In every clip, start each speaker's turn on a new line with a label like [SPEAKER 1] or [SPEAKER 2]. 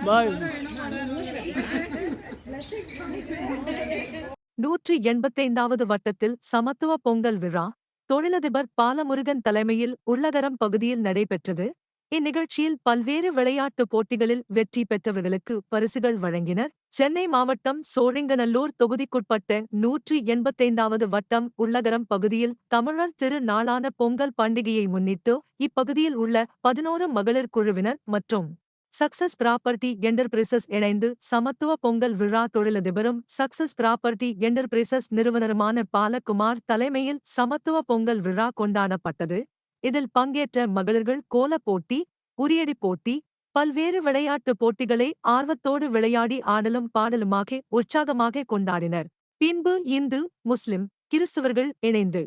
[SPEAKER 1] பாய்.
[SPEAKER 2] 185வது வட்டத்தில் சமத்துவ பொங்கல் விழா தொழிலதிபர் பாலமுருகன் தலைமையில் உள்ளகரம் பகுதியில் நடைபெற்றது. இந்நிகழ்ச்சியில் பல்வேறு விளையாட்டுப் போட்டிகளில் வெற்றி பெற்றவர்களுக்கு பரிசுகள் வழங்கினர். சென்னை மாவட்டம் சோழிங்கநல்லூர் தொகுதிக்குட்பட்ட 185வது வட்டம் உள்ளகரம் பகுதியில் தமிழர் திரு நாளான பொங்கல் பண்டிகையை முன்னிட்டு இப்பகுதியில் உள்ள 11 மகளிர் குழுவினர் மற்றும் சக்சஸ் ப்ராப்பர்ட்டி என்டர்பிரைசஸ் இணைந்து சமத்துவ பொங்கல் விழா தொழிலதிபரும் சக்சஸ் ப்ராப்பர்ட்டி என்டர்பிரைசஸ் நிறுவனருமான பாலகுமார் தலைமையில் சமத்துவ பொங்கல் விழா கொண்டாடப்பட்டது. இதில் பங்கேற்ற மகளிர்கள் கோலப் போட்டி, உரியடி போட்டி, பல்வேறு விளையாட்டுப் போட்டிகளை ஆர்வத்தோடு விளையாடி ஆடலும் பாடலுமாக உற்சாகமாக கொண்டாடினர். பின்பு இந்து, முஸ்லிம், கிறிஸ்துவர்கள் இணைந்து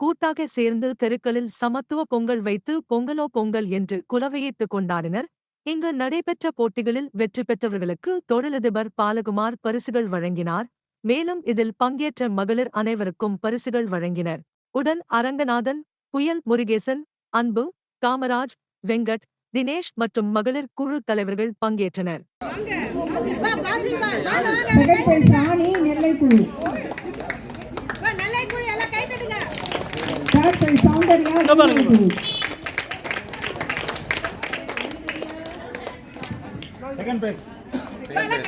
[SPEAKER 2] கூட்டாக சேர்ந்து தெருக்களில் சமத்துவ பொங்கல் வைத்து பொங்கலோ பொங்கல் என்று குலவையிட்டுக் கொண்டாடினர். இங்கு நடைபெற்ற போட்டிகளில் வெற்றி பெற்றவர்களுக்கு தொழிலதிபர் பாலகுமார் பரிசுகள் வழங்கினார். மேலும் இதில் பங்கேற்ற மகளிர் அனைவருக்கும் பரிசுகள் வழங்கினர். உடன் அரங்கநாதன், புயல் முருகேசன், அன்பு, காமராஜ், வெங்கட், தினேஷ் மற்றும் மகளிர் குழு தலைவர்கள் பங்கேற்றனர்.
[SPEAKER 1] Second base.